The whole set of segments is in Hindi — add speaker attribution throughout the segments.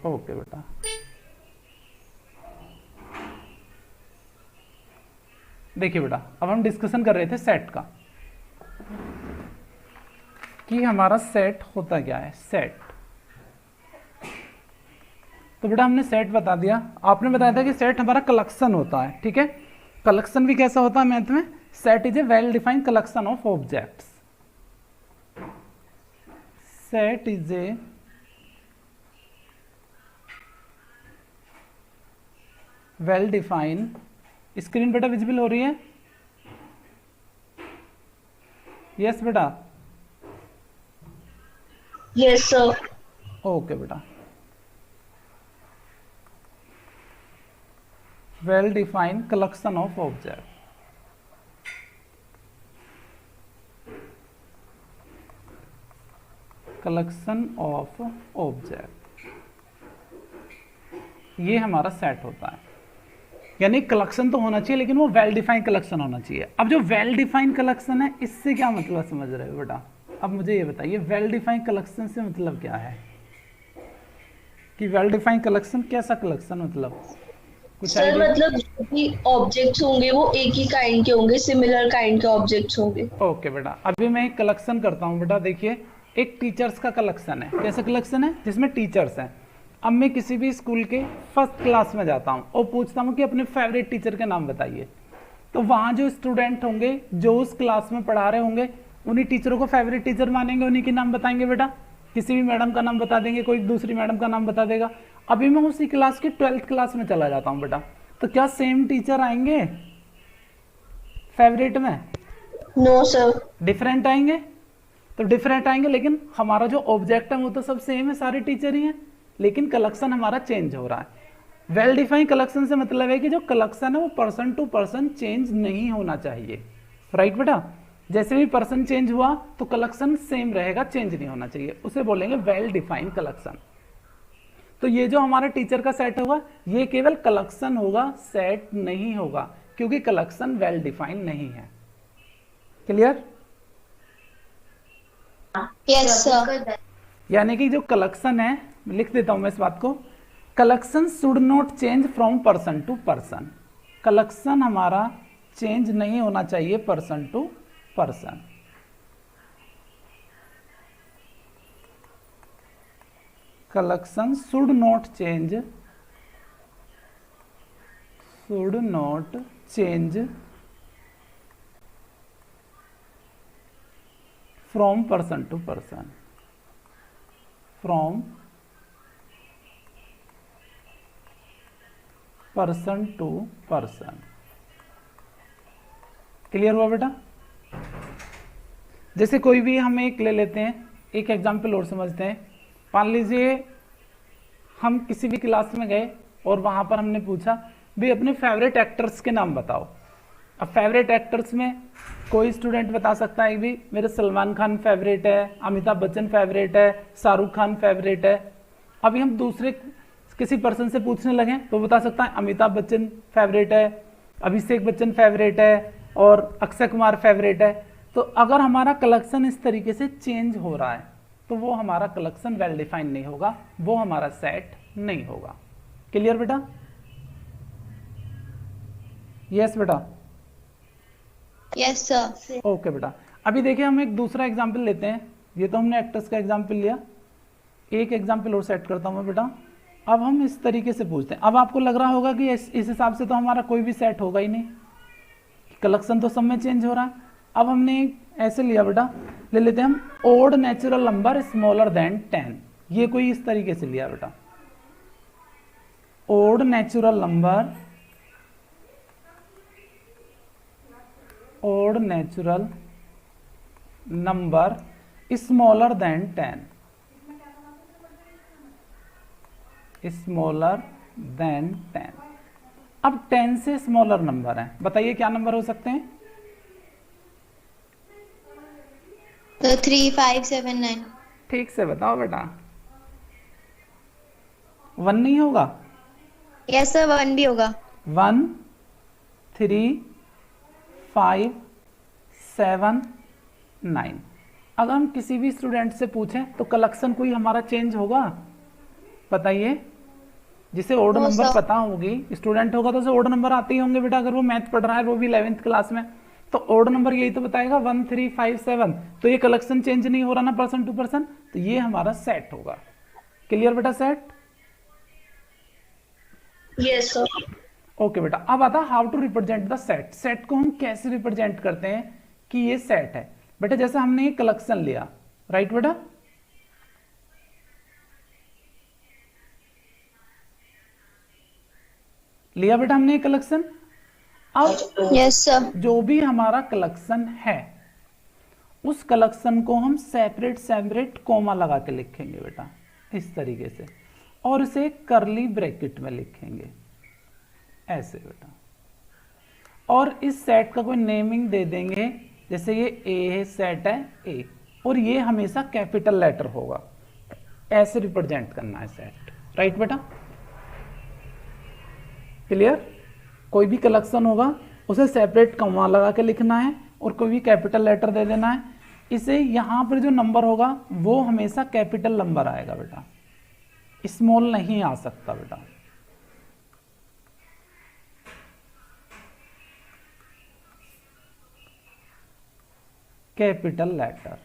Speaker 1: ओके बेटा, देखिए बेटा, अब हम डिस्कशन कर रहे थे सेट का कि हमारा सेट होता क्या है। सेट, तो बेटा हमने सेट बता दिया, आपने बताया था कि सेट हमारा कलेक्शन होता है, ठीक है। कलेक्शन भी कैसा होता है मैथ में, set is a well defined collection of objects. Set is a well defined, screen बेटा विजिबल हो रही है? यस बेटा,
Speaker 2: यस सर।
Speaker 1: ओके बेटा, well defined collection of object. Collection of object, ये हमारा सेट होता है। यानी कलेक्शन तो होना चाहिए लेकिन वो वेल डिफाइंड कलेक्शन होना चाहिए। अब जो वेल डिफाइंड कलेक्शन है, इससे क्या मतलब समझ रहे हो बेटा? अब मुझे ये बताइए, वेल डिफाइंड कलेक्शन से मतलब क्या है कि वेल डिफाइंड कलेक्शन कैसा कलेक्शन, मतलब कुछ
Speaker 2: सर
Speaker 1: आइडिया?
Speaker 2: मतलब जो भी ऑब्जेक्ट्स होंगे वो एक ही काइंड के होंगे, सिमिलर काइंड के ऑब्जेक्ट्स होंगे।
Speaker 1: ओके बेटा, अभी मैं एक कलेक्शन करता हूँ बेटा। देखिए, एक टीचर्स का कलेक्शन है। कैसा कलेक्शन है? जिसमें टीचर्स हैं। अब मैं किसी भी स्कूल के फर्स्ट क्लास में जाता हूँ और पूछता हूँ कि अपने फेवरेट टीचर के नाम बताइए, तो वहाँ जो स्टूडेंट होंगे जो उस क्लास में पढ़ा रहे होंगे, उन्हीं टीचरों को फेवरेट टीचर मानेंगे, उन्हीं के नाम बताएंगे बेटा। किसी भी मैडम का नाम बता देंगे, कोई दूसरी मैडम का नाम बता देगा। अभी मैं उसी क्लास की 12th क्लास में चला जाता हूँ बेटा, तो क्या सेम टीचर आएंगे फेवरेट में?
Speaker 2: No sir.
Speaker 1: डिफरेंट आएंगे। तो डिफरेंट आएंगे, लेकिन हमारा जो ऑब्जेक्ट है वो तो सब सेम है, सारे टीचर ही हैं, लेकिन कलेक्शन हमारा चेंज हो रहा है। वेल डिफाइंड कलेक्शन से मतलब है कि जो कलेक्शन है वो पर्सन टू पर्सन चेंज नहीं होना चाहिए। राइट बेटा, जैसे भी पर्सन चेंज हुआ तो कलेक्शन सेम रहेगा, चेंज नहीं होना चाहिए, उसे बोलेंगे वेल डिफाइंड कलेक्शन। तो ये जो हमारा टीचर का सेट होगा, ये केवल कलेक्शन होगा, सेट नहीं होगा, क्योंकि कलेक्शन वेल डिफाइंड नहीं है। क्लियर?
Speaker 2: Yes sir.
Speaker 1: यानी कि जो कलेक्शन है, लिख देता हूं मैं इस बात को, collection should not change from person to person. Collection हमारा चेंज नहीं होना चाहिए person to person. Collection should not change, should not change from person to person, from person to person. Clear हुआ बेटा? जैसे कोई भी हम एक ले लेते हैं, एक एग्जाम्पल और समझते हैं। मान लीजिए हम किसी भी क्लास में गए और वहां पर हमने पूछा भी अपने फेवरेट एक्टर्स के नाम बताओ। अब फेवरेट एक्टर्स में कोई स्टूडेंट बता सकता है भी मेरे सलमान खान फेवरेट है, अमिताभ बच्चन फेवरेट है, शाहरुख खान फेवरेट है। अभी हम दूसरे किसी पर्सन से पूछने लगे तो बता सकता है अमिताभ बच्चन फेवरेट है, अभिषेक बच्चन फेवरेट है और अक्षय कुमार फेवरेट है। तो अगर हमारा कलेक्शन इस तरीके से चेंज हो रहा है तो वो हमारा कलेक्शन वेल डिफाइंड नहीं होगा, वो हमारा सेट नहीं होगा। क्लियर बेटा? यस बेटा,
Speaker 2: यस सर।
Speaker 1: ओके बेटा। अभी देखिए हम एक दूसरा एग्जाम्पल लेते हैं। ये तो हमने एक्टर्स का एग्जाम्पल लिया, एक एग्जाम्पल और सेट करता हूँ मैं बेटा। अब हम इस तरीके से पूछते हैं। अब आपको लग रहा होगा कि इस हिसाब से तो हमारा कोई भी सेट होगा ही नहीं, कलेक्शन तो सब में चेंज हो रहा है। अब हमने ऐसे लिया बेटा, ले लेते हैं हम odd natural number smaller than 10। ये कोई इस तरीके से लिया बेटा, odd natural number, odd natural number smaller than 10, smaller than 10। अब 10 से स्मॉलर नंबर है, बताइए क्या नंबर हो सकते हैं?
Speaker 2: तो 3579।
Speaker 1: ठीक से बताओ बेटा। 1 नहीं होगा?
Speaker 2: यस सर, 1 भी होगा।
Speaker 1: 1 3 5 7 9। अगर हम किसी भी स्टूडेंट से पूछें तो कलेक्शन कोई हमारा चेंज होगा? बताइए। जिसे ओड
Speaker 2: नो
Speaker 1: नंबर
Speaker 2: सर।
Speaker 1: पता होगी, स्टूडेंट होगा तो उसे ओड नंबर आते ही होंगे बेटा, अगर वो मैथ पढ़ रहा है, वो भी 11th क्लास में, तो ओड नंबर यही तो बताएगा 1 3 5 7। तो ये कलेक्शन चेंज नहीं हो रहा ना पर्सन टू पर्सन, तो ये हमारा सेट होगा। क्लियर बेटा सेट?
Speaker 2: Yes sir.
Speaker 1: ओके बेटा, अब आता how to represent the set. Set को हम कैसे रिप्रेजेंट करते हैं कि ये सेट है। बेटा जैसे हमने ये कलेक्शन लिया, राइट बेटा, लिया बेटा हमने ये कलेक्शन। अब
Speaker 2: यस सर।
Speaker 1: जो भी हमारा कलेक्शन है, उस कलेक्शन को हम सेपरेट सेपरेट कोमा लगा के लिखेंगे बेटा, इस तरीके से, और इसे करली ब्रैकेट में लिखेंगे ऐसे बेटा, और इस सेट का कोई नेमिंग दे देंगे, जैसे ये ए है, सेट है ए, और ये हमेशा कैपिटल लेटर होगा, ऐसे रिप्रेजेंट करना है सेट, राइट बेटा? क्लियर? कोई भी कलेक्शन होगा उसे सेपरेट कॉमा लगा के लिखना है, और कोई भी कैपिटल लेटर दे देना है। इसे यहां पर जो नंबर होगा वो हमेशा कैपिटल नंबर आएगा बेटा, स्मॉल नहीं आ सकता बेटा। कैपिटल लेटर,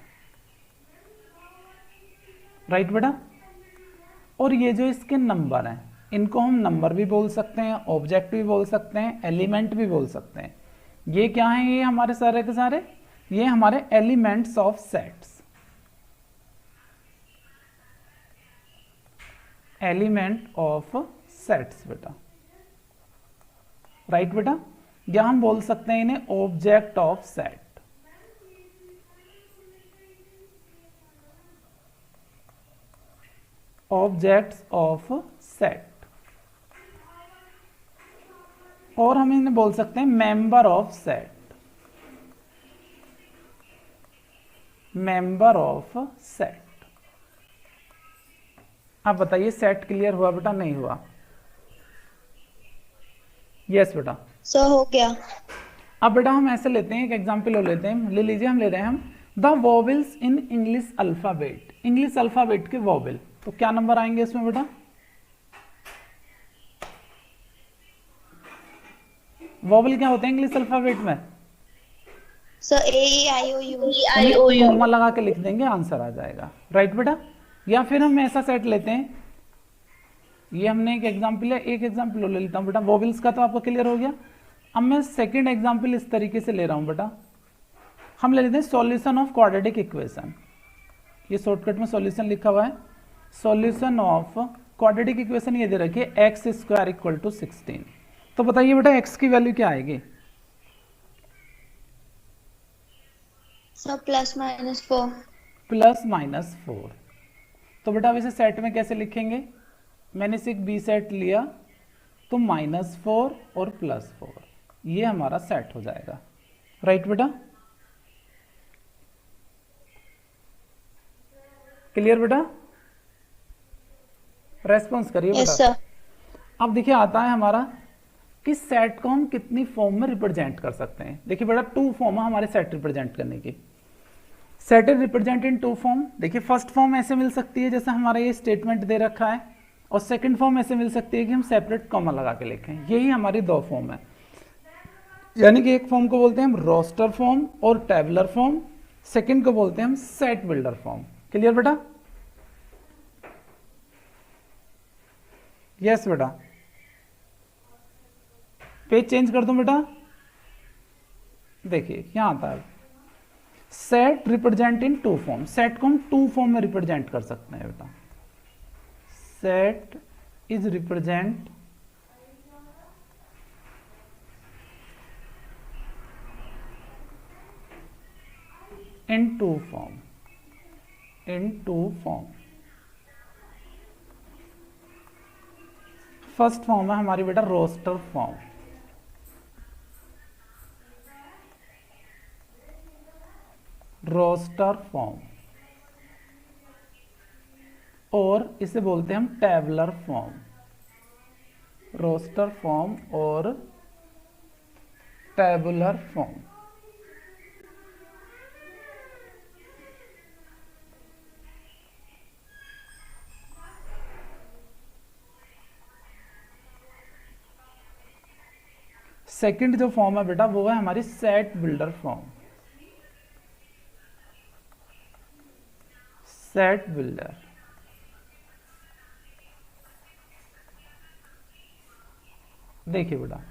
Speaker 1: राइट बेटा? और ये जो इसके नंबर हैं, इनको हम नंबर भी बोल सकते हैं, ऑब्जेक्ट भी बोल सकते हैं, एलिमेंट भी बोल सकते हैं। ये क्या है? ये हमारे सारे के सारे ये हमारे elements of sets, element of sets बेटा, राइट बेटा? या हम बोल सकते हैं इन्हें object of set, objects of set, और हम इन्हें बोल सकते हैं member of set, member of set. अब बताइए सेट क्लियर हुआ बेटा, नहीं हुआ? यस बेटा।
Speaker 2: सर हो गया।
Speaker 1: अब बेटा हम ऐसे लेते हैं, एक एग्जांपल और लेते हैं, ले लीजिए, हम ले रहे हैं हम the vowels in English alphabet, English alphabet के वोवेल, तो क्या नंबर आएंगे इसमें बेटा? वोवेल क्या होते हैं इंग्लिश अल्फाबेट में?
Speaker 2: Sir A I O U.
Speaker 1: Comma लगा के लिख देंगे, आंसर आ जाएगा, राइट बेटा? या फिर हम ऐसा सेट लेते हैं, ये हमने एक एग्जांपल है, एक एग्जांपल ले लेता हूं बेटा, वोवेल्स का तो आपको क्लियर हो गया। अब मैं सेकंड एग्जांपल इस तरीके से ले रहा हूं बेटा, हम ले लेते हैं सॉल्यूशन ऑफ क्वाड्रेटिक इक्वेशन। ये शॉर्टकट में सॉल्यूशन लिखा हुआ है, सॉल्यूशन ऑफ क्वाड्रेटिक इक्वेशन ये दे रखी है एक्स स्क्वायर इक्वल टू 16। तो बताइए बेटा एक्स की वैल्यू क्या आएगी?
Speaker 2: सर +-4।
Speaker 1: +-4। तो बेटा अब इसे सेट में कैसे लिखेंगे? मैंने इसे एक बी सेट लिया, तो -4 और +4, ये हमारा सेट हो जाएगा, राइट बेटा? क्लियर बेटा? रेस्पॉन्स करिए बेटा।
Speaker 2: Yes sir.
Speaker 1: अब देखिए आता है हमारा, इस सेट को हम कितनी फॉर्म में रिप्रेजेंट कर सकते हैं। देखिए बेटा 2 फॉर्म है हमारे सेट रिप्रेजेंट करने की। Set is represent in 2 form. देखिए फर्स्ट फॉर्म ऐसे मिल सकती है जैसे हमारा ये स्टेटमेंट दे रखा है, और सेकंड फॉर्म ऐसे मिल सकती है कि हम सेपरेट कॉमा लगा के लिखें। यही हमारी 2 फॉर्म है, यानी कि एक फॉर्म को बोलते हैं हम रोस्टर फॉर्म और टेबुलर फॉर्म, सेकंड को बोलते हैं हम सेट बिल्डर फॉर्म। क्लियर बेटा? यस बेटा। पेज चेंज कर दूं बेटा, देखिए यहां आता है set represent in 2 form. Set को हम 2 फॉर्म में रिप्रेजेंट कर सकते हैं बेटा। Set is represent in 2 form, in 2 form. First form है हमारी बेटा रोस्टर फॉर्म, रोस्टर फॉर्म, और इसे बोलते हैं हम टेबुलर फॉर्म। रोस्टर फॉर्म और टेबुलर फॉर्म। सेकंड जो फॉर्म है बेटा वो है हमारी set builder form. Set builder, देखिए बेटा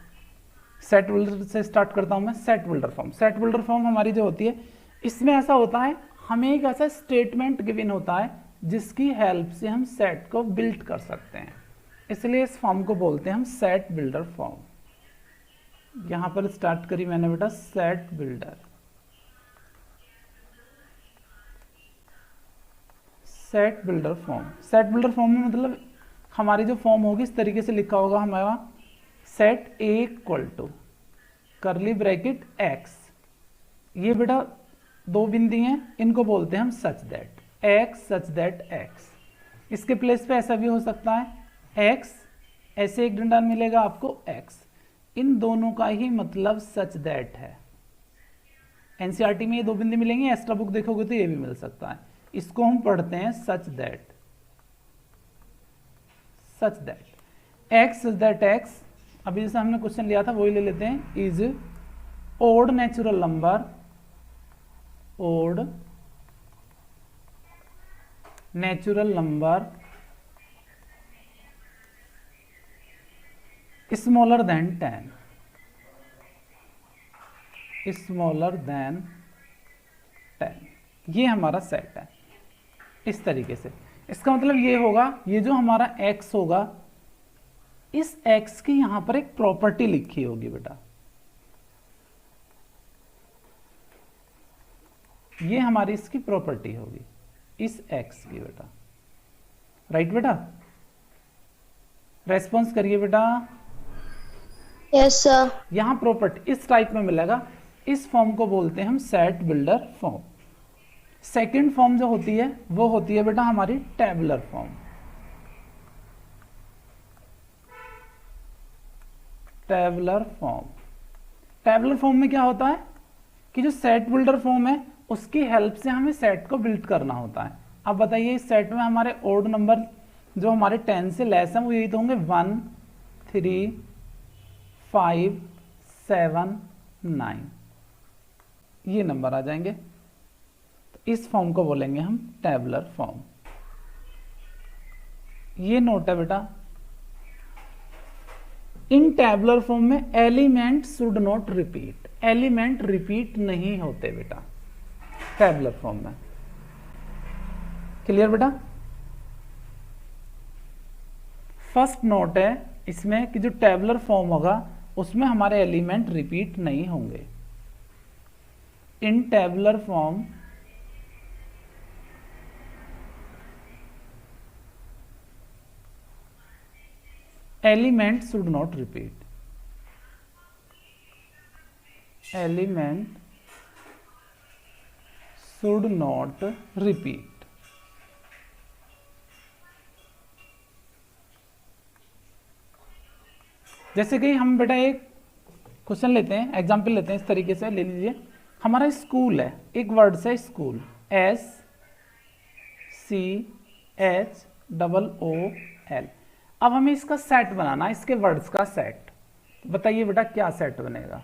Speaker 1: सेट बिल्डर से स्टार्ट करता हूं मैं। Set builder form, set builder form हमारी जो होती है, इसमें ऐसा होता है हमें एक ऐसा स्टेटमेंट गिवन होता है जिसकी हेल्प से हम सेट को बिल्ड कर सकते हैं, इसलिए इस फॉर्म को बोलते हैं हम सेट बिल्डर फॉर्म। यहां पर स्टार्ट करी मैंने बेटा set builder. Set builder form, set builder form में मतलब हमारी जो फॉर्म होगी इस तरीके से लिखा होगा हमारा set A equal to curly bracket X, ये बेटा दो बिंदी हैं, इनको बोलते हैं हम such that X, such that X. इसके प्लेस पे ऐसा भी हो सकता है एक्स, ऐसे एक डंडा मिलेगा आपको एक्स, इन दोनों का ही मतलब सच दैट है। एनसीईआरटी में ये दो बिंदी मिलेंगे, एक्स्ट्रा बुक देखोगे तो ये भी मिल सकता है, इसको हम पढ़ते हैं such that, such that X, such that x. अभी जैसे हमने क्वेश्चन लिया था वही ले लेते हैं, is odd natural number, odd natural number smaller than 10, smaller than 10, ये हमारा सेट है इस तरीके से। इसका मतलब ये होगा, ये जो हमारा x होगा, इस x की यहां पर एक प्रॉपर्टी लिखी होगी बेटा, ये हमारी इसकी प्रॉपर्टी होगी इस x की बेटा। राइट बेटा, रेस्पॉन्स करिए बेटा।
Speaker 2: Yes sir.
Speaker 1: यहां प्रॉपर्टी इस टाइप में मिलेगा, इस फॉर्म को बोलते हैं हम set builder form. Second form जो होती है वो होती है बेटा हमारी tabular form. Tabular form, tabular form में क्या होता है कि जो सेट बिल्डर फॉर्म है उसकी हेल्प से हमें सेट को बिल्ड करना होता है। अब बताइए इस सेट में हमारे ओड नंबर जो हमारे 10 से लेस हैं वो यही तो होंगे 1, 3, 5, 7, 9, ये नंबर आ जाएंगे। तो इस फॉर्म को बोलेंगे हम टेबुलर फॉर्म। ये नोट है बेटा, इन टेबुलर फॉर्म में element should not repeat, element repeat नहीं होते बेटा टेबुलर फॉर्म में। क्लियर बेटा? फर्स्ट नोट है इसमें कि जो टेबुलर फॉर्म होगा उसमें हमारे एलिमेंट रिपीट नहीं होंगे। इन tabular form element should not repeat, element should not repeat. जैसे कि हम बेटा एक क्वेश्चन लेते हैं, एग्जाम्पल लेते हैं, इस तरीके से ले लीजिए। हमारा स्कूल है, एक वर्ड से स्कूल, SCHOOL। अब हमें इसका सेट बनाना है, इसके वर्ड्स का सेट। बताइए बेटा क्या सेट बनेगा?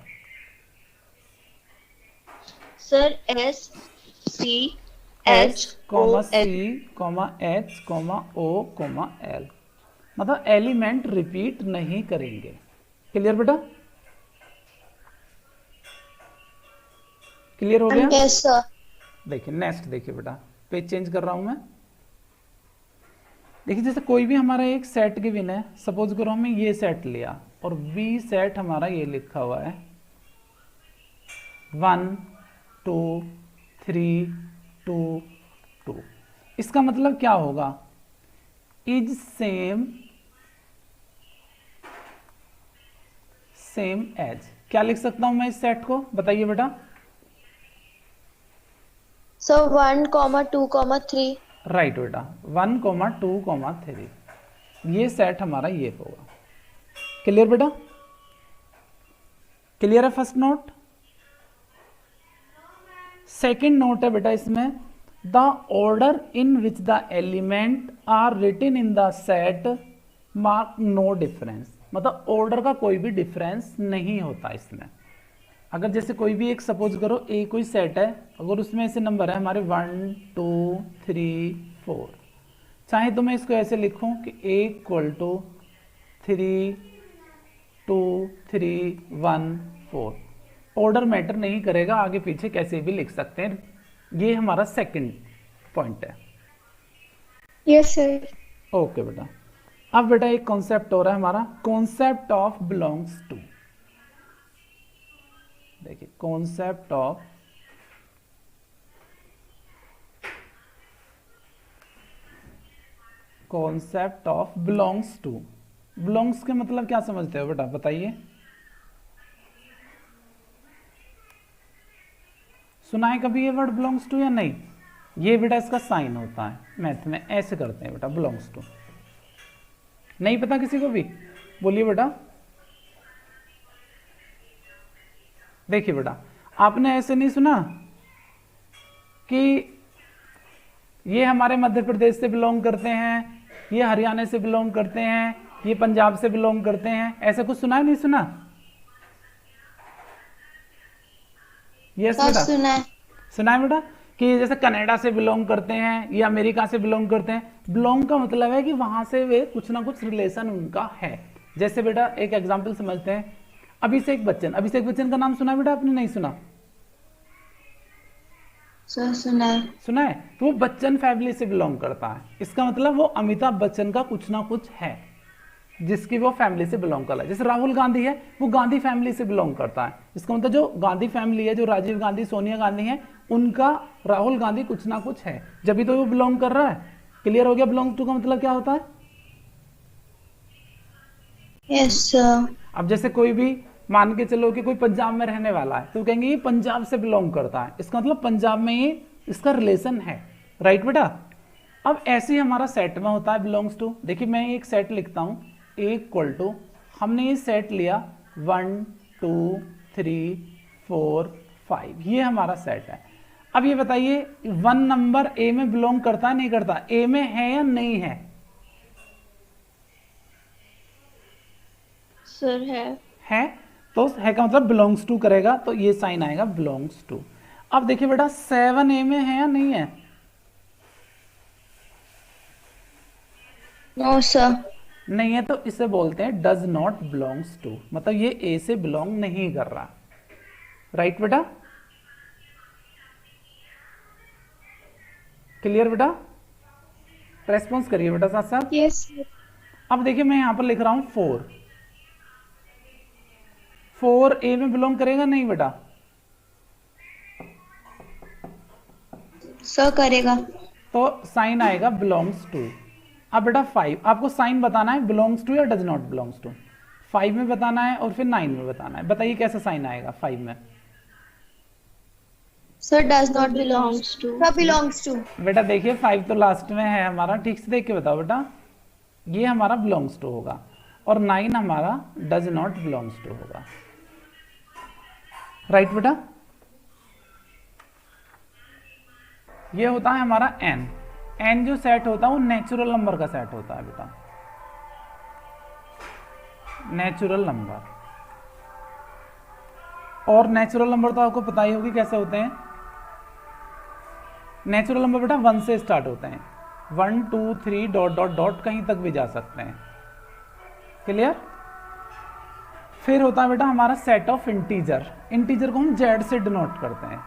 Speaker 2: सर
Speaker 1: SCHOOL, मतलब एलिमेंट रिपीट नहीं करेंगे। क्लियर बेटा? क्लियर हो गया?
Speaker 2: Yes sir.
Speaker 1: देखिए नेक्स्ट, देखिए बेटा पेज चेंज कर रहा हूं मैं। देखिए जैसे कोई भी हमारा एक सेट गिवन है, सपोज करो हमें ये सेट लिया और बी सेट हमारा ये लिखा हुआ है 1 2 3 2 2। इसका मतलब क्या होगा? Is same as. क्या लिख सकता हूं मैं इस सेट को? बताइए बेटा।
Speaker 2: सर 1, 2, 3।
Speaker 1: राइट बेटा, 1, 2, 3, ये सेट हमारा ये होगा। क्लियर बेटा? क्लियर है फर्स्ट नोट? सेकंड नोट है बेटा इसमें, the order in which the element are written in the set mark no difference, मतलब ऑर्डर का कोई भी डिफरेंस नहीं होता इसमें। अगर जैसे कोई भी एक सपोज करो ए कोई सेट है, अगर उसमें ऐसे नंबर है हमारे 1 2 3 4, चाहे तो मैं इसको ऐसे लिखूं कि ए इक्वल टू 3 2 3 1 4, ऑर्डर मैटर नहीं करेगा, आगे पीछे कैसे भी लिख सकते हैं। ये हमारा सेकंड पॉइंट है।
Speaker 3: Yes sir.
Speaker 1: ओके बेटा, अब बेटा एक कॉन्सेप्ट हो रहा है हमारा, कॉन्सेप्ट ऑफ बिलोंग्स टू। देखिए concept of belongs to. Belongs के मतलब क्या समझते हो बेटा, बताइए। सुना है कभी ये वर्ड बिलोंग्स टू या नहीं? ये बेटा इसका साइन होता है, मैथ में ऐसे करते हैं बेटा, बिलोंग्स टू। नहीं पता किसी को भी? बोलिए बेटा। देखिए बेटा, आपने ऐसे नहीं सुना कि ये हमारे मध्य प्रदेश से बिलोंग करते हैं, ये हरियाणा से बिलोंग करते हैं, ये पंजाब से बिलोंग करते हैं, ऐसा कुछ सुना है नहीं सुना? यस बेटा, सुना है बेटा कि जैसे कनाडा से बिलोंग करते हैं या अमेरिका से बिलोंग करते हैं। बिलोंग का मतलब है कि वहां से वे कुछ ना कुछ रिलेशन उनका है। जैसे बेटा एक एग्जांपल समझते हैं, अभिषेक बच्चन। अभिषेक बच्चन का नाम सुना है बेटा आपने? नहीं सुना?
Speaker 2: सर सुना है।
Speaker 1: सुना है? तो वो बच्चन फैमिली से बिलोंग करता है, इसका मतलब वो अमिताभ बच्चन का कुछ ना कुछ है जिसकी वो फैमिली से बिलोंग कर रहा है। जैसे राहुल गांधी है, वो गांधी फैमिली से बिलोंग करता है, इसका मतलब जो गांधी फैमिली है, जो राजीव गांधी सोनिया गांधी है, उनका राहुल गांधी कुछ ना कुछ है, जब भी तो वो बिलोंग कर रहा है। क्लियर हो गया? बिलोंग टू का मतलब क्या होता है?
Speaker 2: Yes sir.
Speaker 1: अब जैसे कोई भी मान के चलो कि कोई पंजाब में रहने वाला है, तो कहेंगे ये पंजाब से बिलोंग करता है, इसका मतलब पंजाब में ये इसका रिलेशन है। राइट बेटा? अब ऐसे ही हमारा सेट में होता है बिलोंग्स टू। देखिए मैं एक सेट लिखता हूं, ए इक्वल टू, हमने ये सेट लिया 1 2 3 4 5, ये हमारा सेट है। अब ये बताइए 1 नंबर ए में बिलोंग करता है नहीं करता? ए में है या नहीं है?
Speaker 2: सर है।
Speaker 1: तो है का मतलब बिलोंग्स टू करेगा, तो ये साइन आएगा बिलोंग्स टू। अब देखिए बेटा 7 ए में है या नहीं है?
Speaker 2: No sir.
Speaker 1: नहीं है, तो इसे बोलते हैं डज नॉट बिलोंग्स टू, मतलब ये ए से बिलोंग नहीं कर रहा। राइट बेटा? क्लियर बेटा? रेस्पॉन्स करिए बेटा साथ साथ।
Speaker 3: यस।
Speaker 1: अब देखिए मैं यहां पर लिख रहा हूं 4 ए में बिलोंग करेगा नहीं बेटा?
Speaker 2: सर करेगा।
Speaker 1: तो साइन आएगा बिलोंग्स टू। अब बेटा 5, आपको साइन बताना है बिलोंग्स टू या डज नॉट बिलोंग्स टू। 5 में बताना है और फिर 9 में बताना है। बताइए कैसा साइन आएगा 5 में?
Speaker 2: Sir does not belongs to.
Speaker 3: Sir belongs to.
Speaker 1: बेटा देखिए 5 तो लास्ट में है हमारा, ठीक से देख के बताओ बेटा। ये हमारा बिलोंग्स टू होगा और 9 हमारा डज नॉट बिलोंग्स टू होगा। राइट बेटा? ये होता है हमारा एन। एन जो सेट होता है वो नेचुरल नंबर का सेट होता है बेटा, नेचुरल नंबर। और नेचुरल नंबर तो आपको पता ही होगी कैसे होते हैं। नेचुरल नंबर बेटा 1 से स्टार्ट होते हैं, 1 2 3 डॉट डॉट डॉट कहीं तक भी जा सकते हैं। क्लियर? फिर होता है बेटा हमारा सेट ऑफ इंटीजर। इंटीजर को हम जेड से डिनोट करते हैं,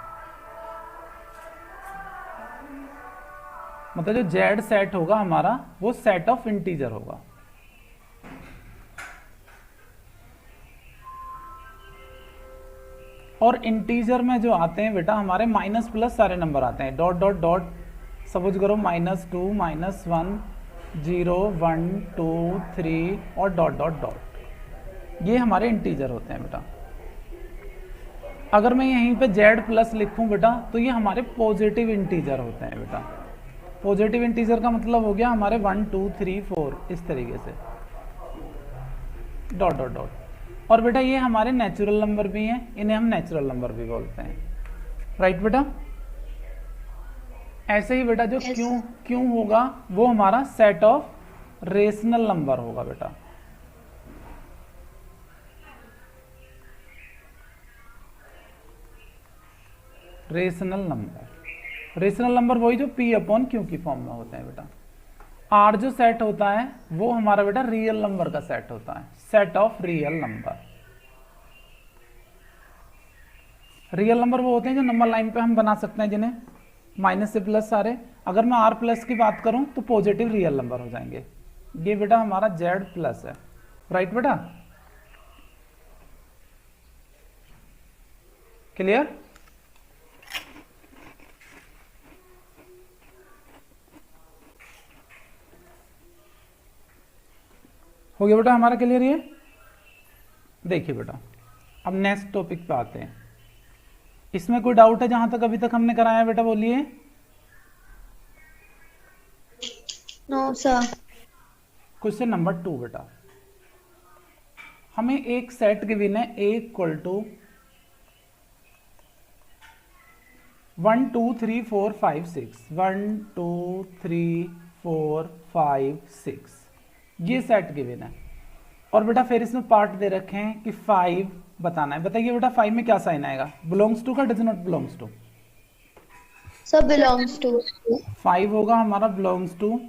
Speaker 1: मतलब जो जेड सेट होगा हमारा वो सेट ऑफ इंटीजर होगा। और इंटीजर में जो आते हैं बेटा हमारे माइनस प्लस सारे नंबर आते हैं, डॉट डॉट डॉट। सपोज करो -2 -1 0 1 2 3 और डॉट डॉट डॉट, ये हमारे इंटीजर होते हैं बेटा। अगर मैं यहीं पे जेड प्लस लिखूं बेटा तो ये हमारे पॉजिटिव इंटीजर होते हैं बेटा। पॉजिटिव इंटीजर का मतलब हो गया हमारे 1 2 3 4 इस तरीके से, डॉट डॉट डॉट। और बेटा ये हमारे नेचुरल नंबर भी हैं, इन्हें हम नेचुरल नंबर भी बोलते हैं। राइट बेटा? ऐसे ही बेटा जो क्यों होगा वो हमारा सेट ऑफ रेशनल नंबर होगा बेटा। रेशनल नंबर वही जो P अपॉन Q की फॉर्म में होते हैं बेटा। R जो सेट होता है वो हमारा बेटा रियल नंबर का सेट होता है, set of real number. Real number वो होते हैं जो नंबर लाइन पे हम बना सकते हैं, जिन्हें माइनस से प्लस सारे। अगर मैं R प्लस की बात करूं तो पॉजिटिव रियल नंबर हो जाएंगे। ये बेटा हमारा Z प्लस है, राइट बेटा, क्लियर। हो गया बेटा हमारा क्लियर ये। देखिए बेटा अब नेक्स्ट टॉपिक पे आते हैं। इसमें कोई डाउट है जहां तक अभी तक हमने कराया बेटा, बोलिए।
Speaker 3: No sir.
Speaker 1: क्वेश्चन नंबर 2 बेटा, हमें एक सेट गिवन है A इक्वल टू 1 2 3 4 5 6 1 2 3 4 5 6 ये सेट गिवन है। और बेटा फिर इसमें पार्ट दे रखे हैं कि 5 बताना है। बताइए बेटा 5 में क्या साइन आएगा, बिलोंग्स टू का does not belongs to?
Speaker 3: Sir belongs to.
Speaker 1: 5 होगा हमारा बिलोंग्स टू।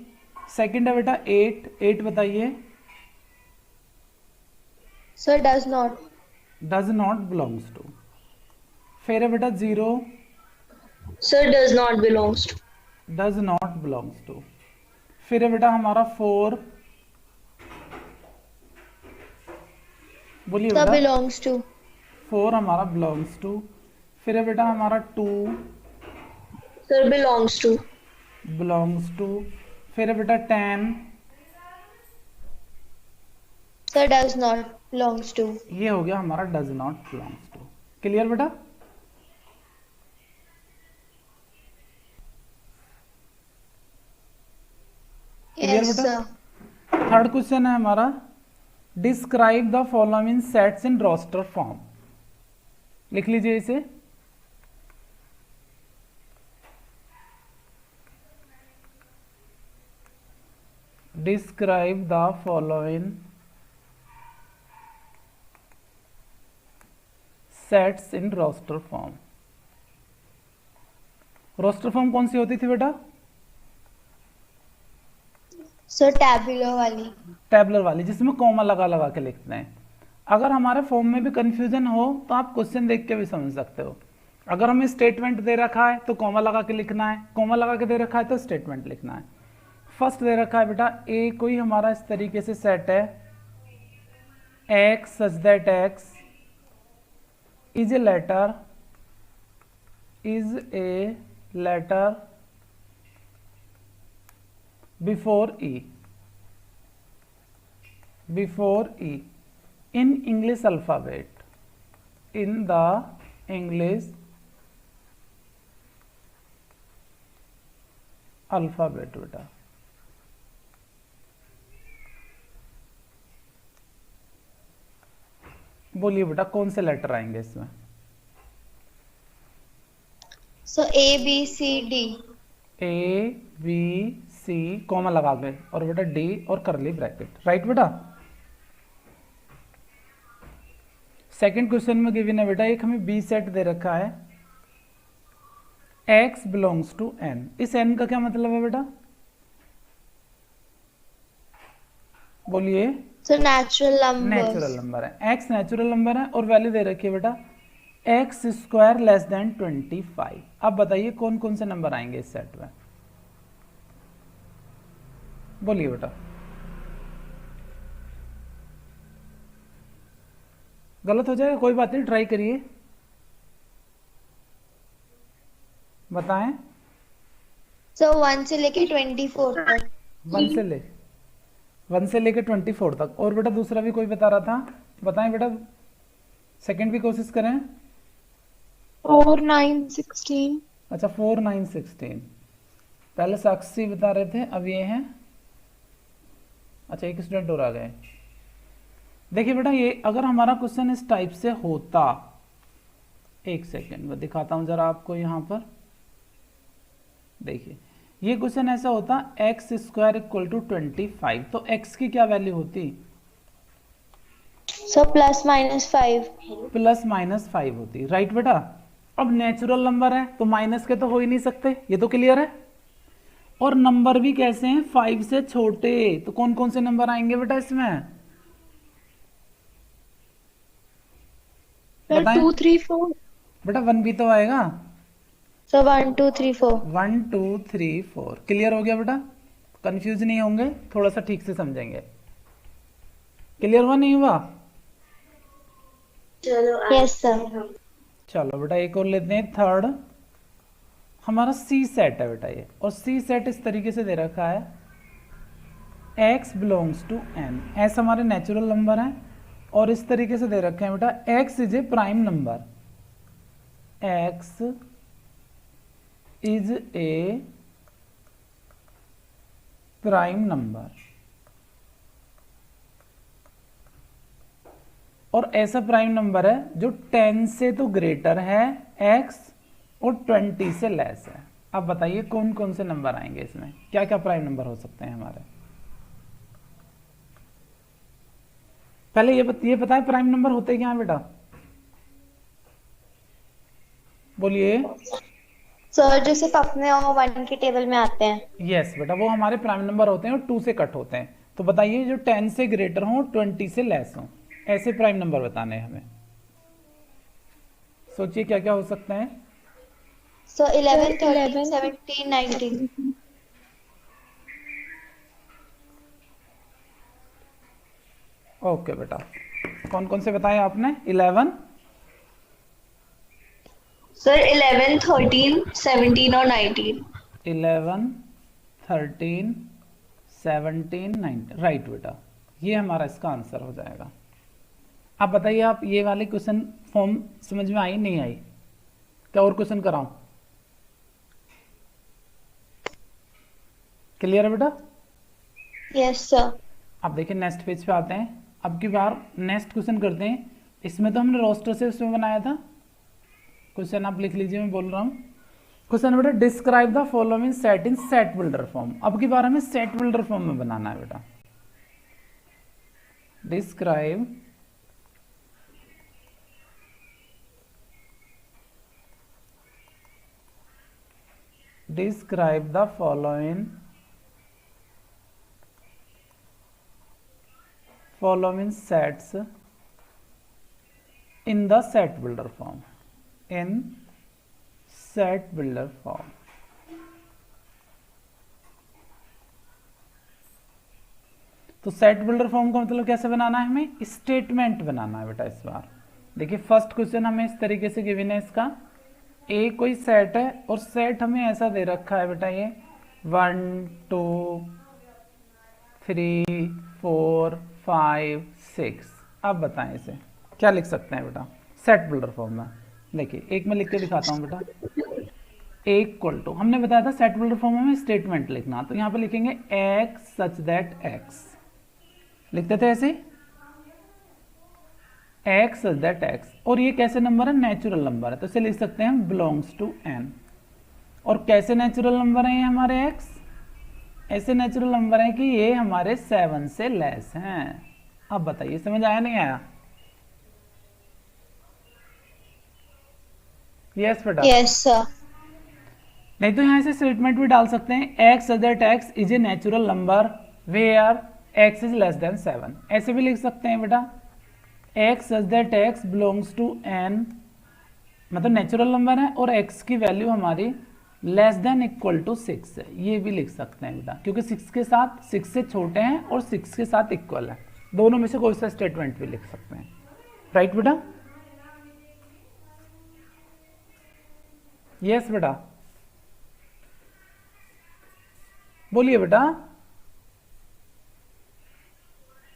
Speaker 1: सेकंड है बेटा 8 बताइए।
Speaker 3: Sir does not
Speaker 1: belongs to. फिर है बेटा 0
Speaker 2: sir does not belongs to.
Speaker 1: Does not belongs to. फिर है बेटा हमारा 4, बोलिए
Speaker 3: सर
Speaker 1: बेटा।
Speaker 3: Belongs to.
Speaker 1: 4 हमारा बिलोंग्स टू। फिर है बेटा हमारा 2
Speaker 2: सर बिलोंग्स टू।
Speaker 1: फिर है बेटा 10,
Speaker 3: sir does not belongs to.
Speaker 1: ये हो गया हमारा does not belongs to. Clear बेटा। क्लियर
Speaker 3: यस
Speaker 1: बेटा।
Speaker 3: सर।
Speaker 1: थर्ड क्वेश्चन है हमारा, describe the following sets in roster form. लिख लीजिए इसे। Describe the following sets in roster form. Roster form कौन सी होती थी बेटा?
Speaker 3: सर टैबुलर वाली।
Speaker 1: टैबलर वाली, जिसमें कॉमा लगा लगा के लिखते हैं। अगर हमारे फॉर्म में भी कंफ्यूजन हो तो आप क्वेश्चन देख के भी समझ सकते हो। अगर हमें स्टेटमेंट दे रखा है तो कॉमा लगा के लिखना है, कॉमा लगा के दे रखा है तो स्टेटमेंट लिखना है। फर्स्ट दे रखा है बेटा ए कोई हमारा इस तरीके से सेट है, x such that x is a letter before E in English alphabet, in the English alphabet बेटा। बोलिए बेटा कौन से लेटर आएंगे इसमें?
Speaker 3: सो ABCD।
Speaker 1: ABC कॉमा लगा के और बेटा D और करली ब्रैकेट, राइट बेटा। सेकंड क्वेश्चन में गिवन है बेटा एक हमें बी सेट दे रखा है, x बिलोंग्स टू n। इस n का क्या मतलब है बेटा? बोलिए।
Speaker 3: सो नेचुरल
Speaker 1: नंबर है, x नेचुरल नंबर है और वैल्यू दे रखी है बेटा x स्क्वायर लेस देन 25। अब बताइए कौन कौन से नंबर आएंगे इस सेट में? बोलिए बेटा। गलत हो जाएगा कोई बात नहीं, ट्राई करिए, बताएं।
Speaker 3: सो 1 से लेके 24 तक।
Speaker 1: 1 से लेके 24 तक। और बेटा दूसरा भी कोई बता रहा था, बताएं बेटा, सेकंड भी कोशिश करें।
Speaker 3: 4 9 16।
Speaker 1: अच्छा 4 9 16। पहले साक्षी बता रहे थे, अब ये हैं। अच्छा एक स्टूडेंट और आ गए। देखिए बेटा ये अगर हमारा क्वेश्चन इस टाइप से होता, एक सेकेंड मैं दिखाता हूं जरा आपको। यहां पर देखिए ये क्वेश्चन ऐसा होता एक्स स्क्वायर इक्वल टू 25, तो एक्स की क्या वैल्यू होती?
Speaker 3: So plus minus 5।
Speaker 1: Plus minus 5 होती, राइट बेटा। अब नेचुरल नंबर है तो माइनस के तो हो ही नहीं सकते, ये तो क्लियर है। और नंबर भी कैसे हैं? 5 से छोटे, तो कौन कौन से नंबर आएंगे बेटा इसमें? बताएं
Speaker 3: 2 3 4।
Speaker 1: बेटा, 1 भी तो आएगा।
Speaker 3: सो 1 2 3 4।
Speaker 1: 1 2 3 4, क्लियर हो गया बेटा? कंफ्यूज नहीं होंगे, थोड़ा सा ठीक से समझेंगे। क्लियर हुआ नहीं हुआ?
Speaker 3: Yes sir.
Speaker 1: चलो बेटा एक और लेते हैं, थर्ड। हमारा सी सेट है बेटा ये, और सी सेट इस तरीके से दे रखा है x बिलोंग्स टू n। एस हमारे नेचुरल नंबर हैं और इस तरीके से दे रखे हैं बेटा x is A prime number, x is A prime number. और ऐसा प्राइम नंबर है जो 10 से तो ग्रेटर है x और 20 से लेस है। अब बताइए कौन कौन से नंबर आएंगे इसमें, क्या क्या प्राइम नंबर हो सकते हैं हमारे? पहले ये बताएं प्राइम नंबर होते क्या हैं बेटा? बोलिए।
Speaker 3: सर जो सिर्फ अपने और 1 के टेबल में आते हैं।
Speaker 1: यस बेटा, वो हमारे प्राइम नंबर होते हैं और 2 से कट होते हैं। तो बताइए जो 10 से ग्रेटर हो 20 से लेस हो, ऐसे प्राइम नंबर बताने हैं हमें। सोचिए क्या क्या हो सकते हैं।
Speaker 3: सो 11 13 17 19।
Speaker 1: ओके बेटा, कौन कौन से बताए आपने? 11,
Speaker 2: सर 11 13 17 और 19।
Speaker 1: 11 13 17 19, राइट बेटा, ये हमारा इसका आंसर हो जाएगा। आप बताइए, आप ये वाले क्वेश्चन फॉर्म समझ में आई नहीं आई? क्या और क्वेश्चन कराऊं? क्लियर है बेटा?
Speaker 3: Yes sir.
Speaker 1: अब देखिए नेक्स्ट पेज पे आते हैं। अब की बार नेक्स्ट क्वेश्चन करते हैं। इसमें तो हमने रोस्टर से उसमें बनाया था क्वेश्चन, आप लिख लीजिए, मैं बोल रहा हूँ। क्वेश्चन बेटा describe the following set in set builder form. अब की बार हमें सेट बिल्डर फॉर्म में बनाना है बेटा। Describe the following sets in the set builder form, in set builder form। तो सेट बिल्डर फॉर्म का मतलब कैसे बनाना है? हमें स्टेटमेंट बनाना है बेटा। इस बार देखिए फर्स्ट क्वेश्चन हमें इस तरीके से गिवन है, इसका ए कोई सेट है और सेट हमें ऐसा दे रखा है बेटा, ये 1 2 3 4 5 6। अब बताएं इसे क्या लिख सकते हैं बेटा सेट बिल्डर फॉर्म में? देखिए एक मैं लिख के दिखाता हूँ बेटा। ए इक्वल टू, हमने बताया था सेट बिल्डर फॉर्म में स्टेटमेंट लिखना, तो यहाँ पे लिखेंगे x सच दैट x, लिखते थे ऐसे x सच दैट x। और ये कैसे नंबर है? नेचुरल नंबर है, तो इसे लिख सकते हैं बिलोंग्स टू n। और कैसे नेचुरल नंबर है ये हमारे x? ऐसे नेचुरल नंबर है कि ये हमारे 7 से लेस हैं। अब बताइए समझ आया नहीं आया? यस बेटा?
Speaker 3: Yes sir.
Speaker 1: नहीं तो यहाँ से स्टेटमेंट भी डाल सकते हैं x such that x is a natural number where x is less than 7, ऐसे भी लिख सकते हैं बेटा। x such that x belongs to n, मतलब नेचुरल नंबर है और x की वैल्यू हमारी लेस देन इक्वल टू 6 है, ये भी लिख सकते हैं बेटा, क्योंकि 6 से छोटे हैं और 6 के साथ इक्वल है। दोनों में से कोई सा स्टेटमेंट भी लिख सकते हैं, राइट बेटा? यस बेटा? बोलिए बेटा।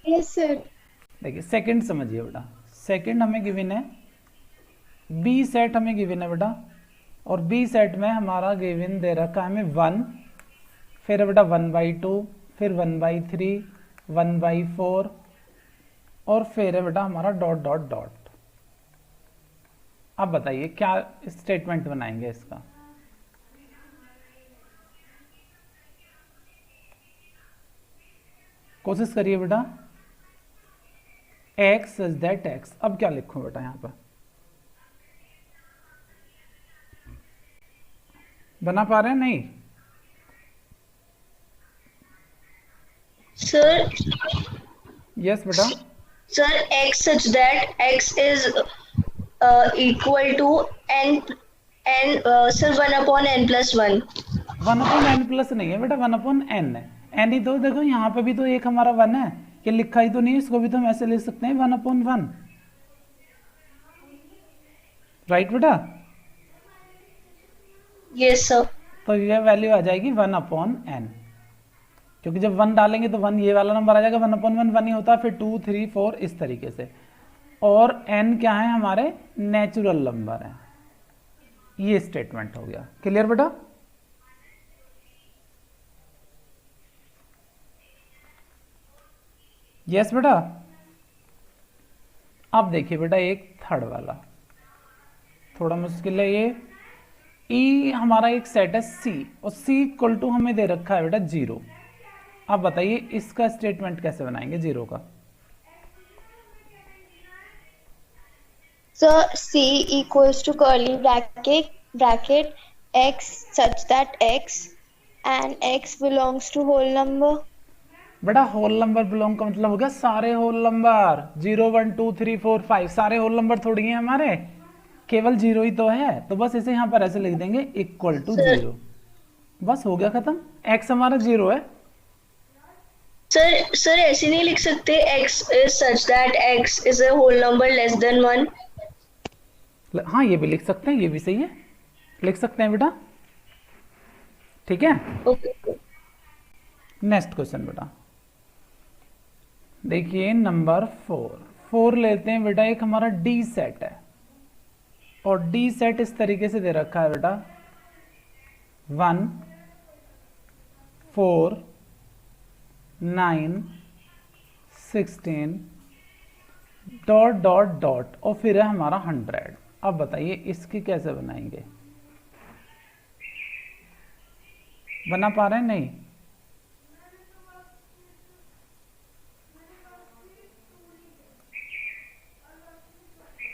Speaker 3: Yes sir.
Speaker 1: देखिए सेकंड समझिए बेटा। सेकंड हमें गिवन है बी सेट, हमें गिवन है बेटा, और बी सेट में हमारा गिवन दे रखा है हमें 1, फिर है बेटा 1/2, फिर 1/3, 1/4 और फिर है बेटा हमारा डॉट डॉट डॉट। अब बताइए क्या स्टेटमेंट बनाएंगे इसका? कोशिश करिए बेटा, x सच दैट x। अब क्या लिखूं बेटा यहां पर, बना पा रहे हैं नहीं?
Speaker 2: सर
Speaker 1: यस बेटा।
Speaker 2: Sir x such that x is equal to n sir 1/n+1।
Speaker 1: 1/n+ नहीं है बेटा, 1/n है। n ही तो, देखो यहाँ पे भी तो एक हमारा 1 है, ये लिखा ही तो नहीं है, इसको भी तो हम ऐसे लिख सकते हैं 1/1। राइट बेटा?
Speaker 2: Yes sir.
Speaker 1: तो ये वैल्यू आ जाएगी 1/n, क्योंकि जब 1 डालेंगे तो 1 ये वाला नंबर आ जाएगा, 1/1 1 ही होता है, फिर 2 3 4 इस तरीके से। और n क्या है हमारे, नेचुरल नंबर है। ये स्टेटमेंट हो गया। क्लियर बेटा? यस बेटा। अब देखिए बेटा एक थर्ड वाला, थोड़ा मुश्किल है ये। ई हमारा एक सेट है C, और C इक्वल टू हमें दे रखा है बेटा 0। अब बताइए इसका स्टेटमेंट कैसे बनाएंगे 0 का?
Speaker 3: So C equals to curly bracket x such that x and x belongs to whole number।
Speaker 1: बेटा होल नंबर बिलोंग का मतलब हो गया सारे होल नंबर, 0 1 2 3 4 5 सारे होल नंबर थोड़ी हैं हमारे, केवल 0 ही तो है। तो बस इसे यहाँ पर ऐसे लिख देंगे इक्वल टू 0, बस हो गया खत्म। x हमारा 0 है।
Speaker 2: सर ऐसे नहीं लिख सकते x is such that x is a whole number less than 1।
Speaker 1: हाँ ये भी लिख सकते हैं, ये भी सही है, लिख सकते हैं बेटा। ठीक है,
Speaker 2: ओके।
Speaker 1: नेक्स्ट क्वेश्चन बेटा देखिए नंबर 4 लेते हैं बेटा। एक हमारा डी सेट है, और डी सेट इस तरीके से दे रखा है बेटा 1 4 9 16 डॉट डॉट डॉट, और फिर है हमारा 100। अब बताइए इसकी कैसे बनाएंगे, बना पा रहे हैं नहीं?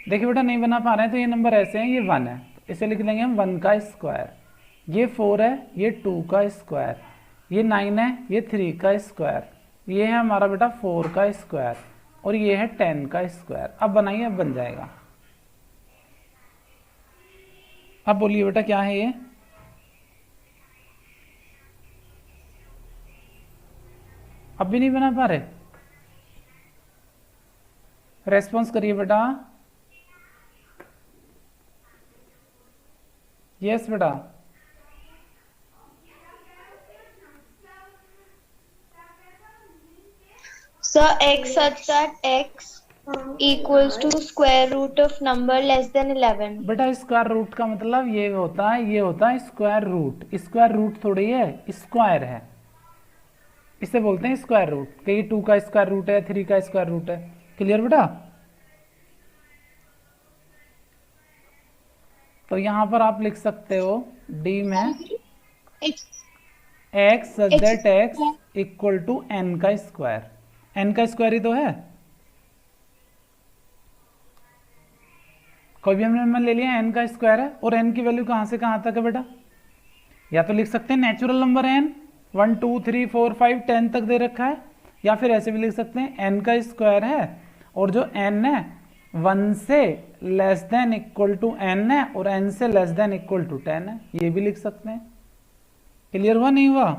Speaker 1: देखिए बेटा नहीं बना पा रहे हैं तो ये नंबर ऐसे हैं, ये 1 है, इसे लिख देंगे हम 1 का स्क्वायर, ये 4 है, ये 2 का स्क्वायर, ये 9 है, ये 3 का स्क्वायर, ये है हमारा बेटा 4 का स्क्वायर, और ये है 10 का स्क्वायर। अब बनाइए, अब बन जाएगा। अब बोलिए बेटा क्या है ये? अब भी नहीं बना पा रहे? रेस्पॉन्स करिए बेटा। यस बेटा।
Speaker 3: So x such that x equals to square root of number less than 11।
Speaker 1: बेटा स्क्वायर रूट का मतलब ये होता है, ये होता है स्क्वायर रूट। स्क्वायर रूट थोड़ी है, स्क्वायर है, इसे बोलते हैं स्क्वायर रूट। कहीं 2 का स्क्वायर रूट है, 3 का स्क्वायर रूट है। क्लियर बेटा? तो यहां पर आप लिख सकते हो डी में x such that x equal to n का स्क्वायर। n का स्क्वायर ही तो है, कोई भी हमने नंबर ले लिया n का स्क्वायर है, और n की वैल्यू कहां से कहां तक है बेटा? या तो लिख सकते हैं नेचुरल नंबर n 1 2 3 4 5 10 तक दे रखा है, या फिर ऐसे भी लिख सकते हैं n का स्क्वायर है, और जो n है 1 से less than equal to n है, और n से लेस देन इक्वल टू 10 है, ये भी लिख सकते हैं। क्लियर हुआ नहीं हुआ?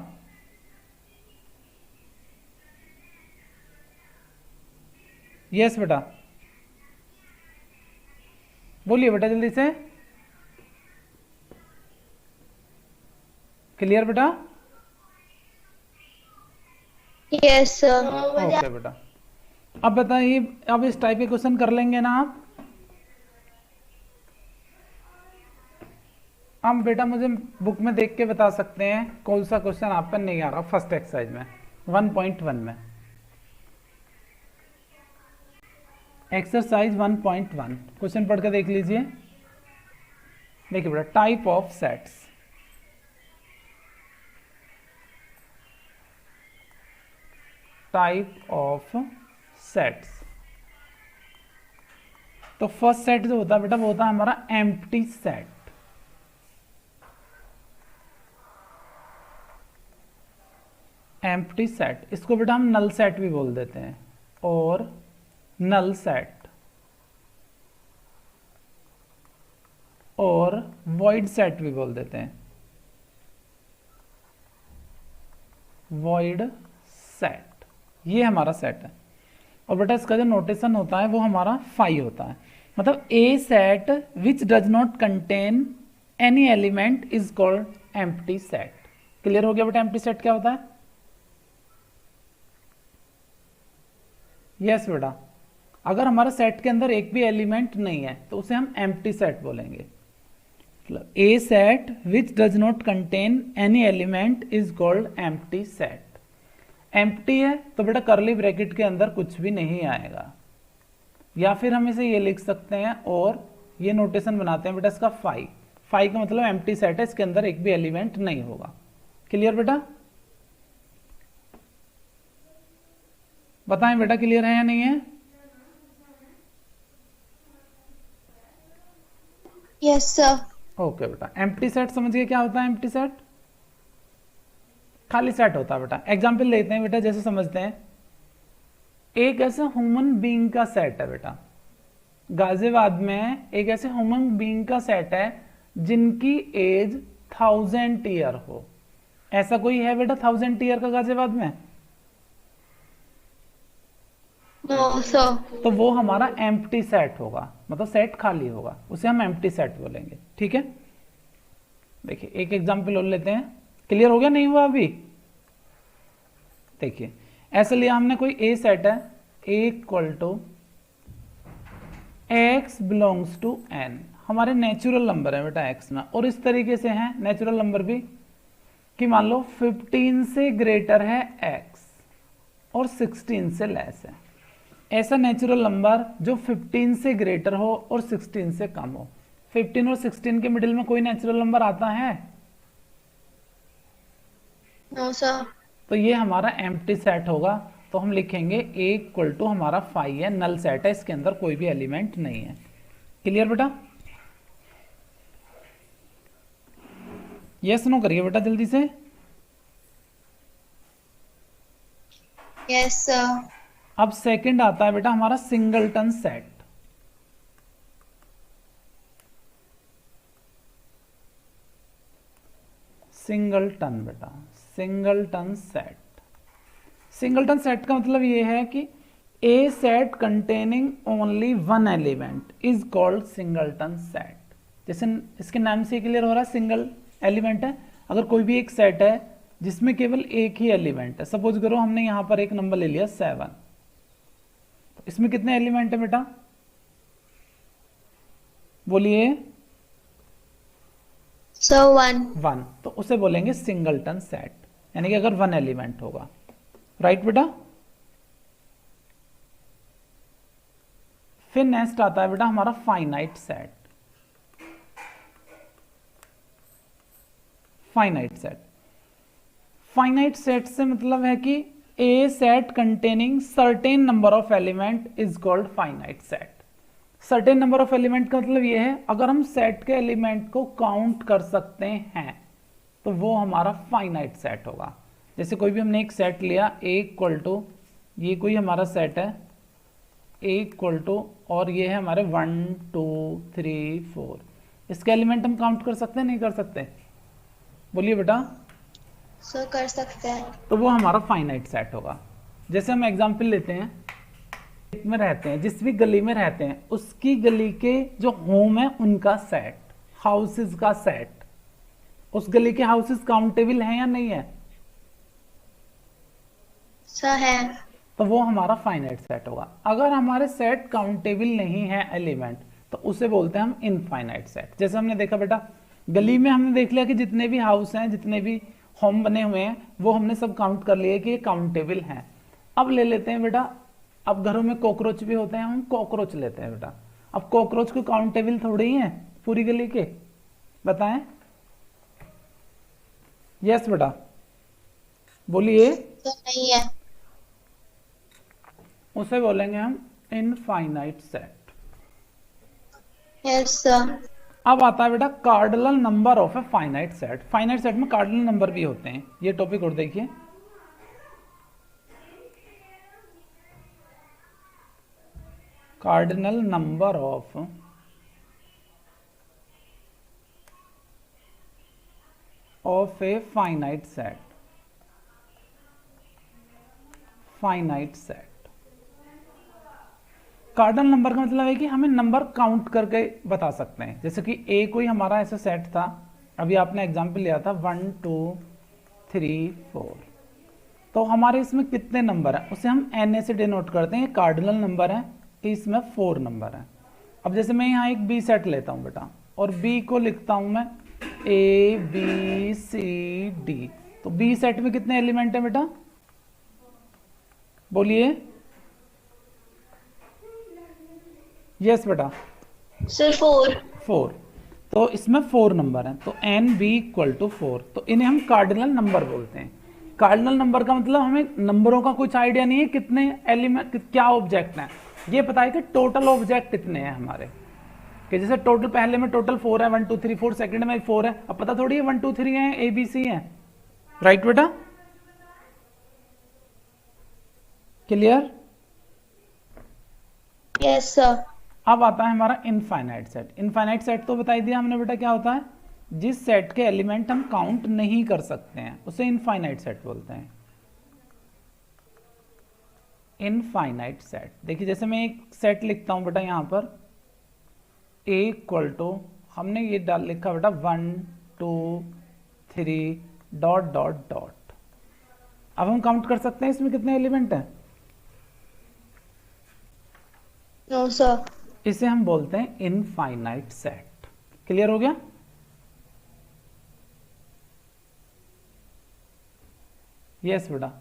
Speaker 1: यस बेटा, बोलिए बेटा जल्दी से। क्लियर बेटा?
Speaker 3: Yes sir।
Speaker 1: ओके बेटा। अब बताइए, अब इस टाइप के क्वेश्चन कर लेंगे ना आप? अब बेटा मुझे बुक में देख के बता सकते हैं कौन सा क्वेश्चन आप पर नहीं आ रहा फर्स्ट एक्सरसाइज में 1.1 में। एक्सरसाइज 1.1 क्वेश्चन पढ़ के देख लीजिए। देखिए बेटा, type of sets. Type of sets. तो फर्स्ट सेट जो होता है बेटा वो होता है हमारा एम्प्टी सेट। एम्प्टी सेट, इसको बेटा हम नल सेट भी बोल देते हैं, और नल सेट और वॉइड सेट भी बोल देते हैं, वॉइड सेट। ये हमारा सेट है। और बेटा इसका जो नोटेशन होता है वो हमारा फाई होता है। मतलब a set which does not contain any element is called empty set. Clear हो गया बेटा एम्प्टी सेट क्या होता है? यस बेटा, अगर हमारे सेट के अंदर एक भी एलिमेंट नहीं है तो उसे हम एम्प्टी सेट बोलेंगे। मतलब a set which does not contain any element is called empty set. Empty है तो बेटा करली ब्रैकेट के अंदर कुछ भी नहीं आएगा, या फिर हम इसे ये लिख सकते हैं और ये नोटेशन बनाते हैं बेटा इसका फाई। फाई का मतलब एम्प्टी सेट है, इसके अंदर एक भी एलिमेंट नहीं होगा। क्लियर बेटा? बताएं बेटा क्लियर है या नहीं है?
Speaker 3: Yes sir.
Speaker 1: ओके बेटा, एम्प्टी सेट समझ गए क्या होता है? एम्प्टी सेट खाली सेट होता है बेटा। एग्जाम्पल लेते हैं बेटा, जैसे समझते हैं एक ऐसा ह्यूमन बीइंग का सेट है बेटा, गाजियाबाद में एक ऐसे ह्यूमन बीइंग का सेट है जिनकी एज 1000 ईयर हो। ऐसा कोई है बेटा 1000 ईयर का गाजियाबाद में?
Speaker 3: No sir.
Speaker 1: तो वो हमारा एम्प्टी सेट होगा, मतलब सेट खाली होगा, उसे हम एम्प्टी सेट बोलेंगे। ठीक है, देखिए एक एग्जांपल और लेते हैं। क्लियर हो गया नहीं हुआ अभी? देखिए ऐसे लिया हमने, कोई ए सेट है, a equal to x belongs to N. हमारे नेचुरल नंबर है बेटा एक्स ना, और इस तरीके से है नेचुरल नंबर भी कि मान लो 15 से ग्रेटर है एक्स और 16 से लेस है। ऐसा नेचुरल नंबर जो 15 से ग्रेटर हो और 16 से कम हो। 15 और 16 के मिडिल में कोई नेचुरल नंबर आता है?
Speaker 3: No sir.
Speaker 1: तो ये हमारा एम्प्टी सेट होगा। तो हम लिखेंगे ए इक्वल टू हमारा फाई है, नल सेट है, इसके अंदर कोई भी एलिमेंट नहीं है। क्लियर बेटा? यस नो करिए बेटा जल्दी से।
Speaker 3: Yes sir.
Speaker 1: अब सेकंड आता है बेटा हमारा सिंगलटन सेट। सिंगलटन बेटा, सिंगलटन सेट। सिंगलटन सेट का मतलब ये है कि a set containing only one element is called singleton set. जैसे इसके नाम से क्लियर हो रहा है, सिंगल एलिमेंट है। अगर कोई भी एक सेट है जिसमें केवल एक ही एलिमेंट है, सपोज करो हमने यहां पर एक नंबर ले लिया 7, तो इसमें कितने एलिमेंट है बेटा? बोलिए।
Speaker 3: सर 1।
Speaker 1: 1, तो उसे बोलेंगे सिंगलटन सेट, यानी कि अगर वन एलिमेंट होगा। राइट बेटा? फिर नेक्स्ट आता है बेटा हमारा finite set. Finite set, finite set से मतलब है कि a set containing certain number of element is called finite set. Certain number of element का मतलब ये है अगर हम सेट के एलिमेंट को काउंट कर सकते हैं तो वो हमारा फाइनाइट सेट होगा। जैसे कोई भी हमने एक सेट लिया ए इक्वल टू, ये कोई हमारा सेट है ए इक्वल टू, और ये है हमारे 1 2 3 4, इसके एलिमेंट हम काउंट कर सकते हैं नहीं कर सकते? बोलिए बेटा।
Speaker 3: सर कर सकते हैं।
Speaker 1: तो वो हमारा फाइनाइट सेट होगा। जैसे हम एग्जांपल लेते हैं, में रहते हैं, जिस भी गली में रहते हैं उसकी गली के जो होम है उनका सेट, हाउसेस का सेट, उस गली के हाउसेस काउंटेबल हैं या नहीं है?
Speaker 3: सर है।
Speaker 1: तो वो हमारा फाइनाइट सेट होगा। अगर हमारे सेट काउंटेबल नहीं है एलिमेंट तो उसे बोलते हैं हम इनफाइनाइट सेट। जैसे हमने देखा बेटा गली में हमने देख लिया कि जितने भी हाउस हैं, जितने भी होम बने हुए हैं, वो हमने सब काउंट कर लिए कि ये काउंटेबल हैं। अब ले लेते हैं बेटा, अब घरों में कॉकरोच भी होते हैं, हम कॉकरोच लेते हैं बेटा। अब कॉकरोच को काउंटेबल थोड़ी ही है पूरी गली के, बताएं? यस बेटा बोलिए।
Speaker 3: सर नहीं है।
Speaker 1: उसे बोलेंगे हम इनफाइनाइट सेट।
Speaker 3: Yes, sir.
Speaker 1: अब आता है बेटा cardinal number of a finite set. Finite set में कार्डिनल नंबर भी होते हैं, ये टॉपिक और देखिए। Cardinal number of a finite set. Finite set cardinal number का मतलब है कि हमें नंबर काउंट करके बता सकते हैं। जैसे कि ए कोई हमारा ऐसा सेट था, अभी आपने एग्जांपल लिया था 1 2 3 4, तो हमारे इसमें कितने नंबर हैं उसे हम एन ए से डिनोट करते हैं। कार्डिनल नंबर है, इसमें 4 नंबर है। अब जैसे मैं यहाँ एक बी सेट लेता हूँ बेटा, और बी को लिखता हूँ मैं ए बी सी डी, तो बी सेट में कितने एलिमेंट हैं बेटा, बोलिए। यस बेटा,
Speaker 2: सर
Speaker 1: 4, तो इसमें 4 नंबर हैं, तो एन बी इक्वल टू 4, तो इन्हें हम कार्डिनल नंबर बोलते हैं। कार्डिनल नंबर का मतलब हमें नंबरों का कुछ आइडिया नहीं है, कितने एलिमेंट क्या ऑब्जेक्ट हैं, ये पता है कि टोटल ऑब्जेक्ट कितने हैं हमारे, कि जैसे टोटल पहले में टोटल 4 है, 1 2 3 4, सेकंड में 4 है। अब पता थोड़ी है 1 2 3 है, ए बी सी है, राइट बेटा, क्लियर।
Speaker 3: Yes, sir.
Speaker 1: अब आता है हमारा इनफाइनाइट सेट। इनफाइनाइट सेट तो बता ही दिया हमने बेटा क्या होता है, जिस सेट के एलिमेंट हम काउंट नहीं कर सकते हैं उसे इनफाइनाइट सेट बोलते हैं। इनफाइनाइट सेट, देखिए जैसे मैं एक सेट लिखता हूं बेटा यहाँ पर ए इक्वल टू, हमने ये डाल लिखा बेटा 1 2 3 डॉट डॉट डॉट। अब हम काउंट कर सकते हैं इसमें कितने एलिमेंट हैं,
Speaker 3: No, sir.
Speaker 1: इसे हम बोलते हैं इनफाइनाइट सेट। क्लियर हो गया। यस बेटा,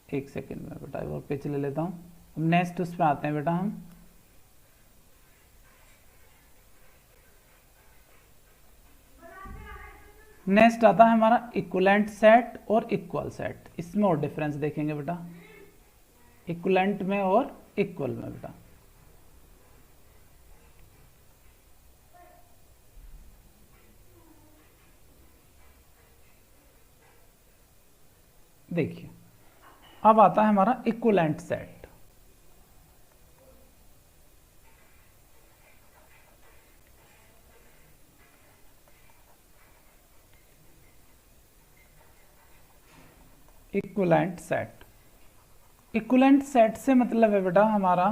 Speaker 1: एक सेकेंड में बेटा और पेज ले लेता हूं। अब नेक्स्ट उस पे आते हैं बेटा हम। नेक्स्ट आता है हमारा इक्विवेलेंट सेट और इक्वल सेट। इसमें और डिफरेंस देखेंगे बेटा, इक्विवेलेंट में और इक्वल में बेटा। देखिए अब आता है हमारा equivalent set. Equivalent set, equivalent set से मतलब है बेटा हमारा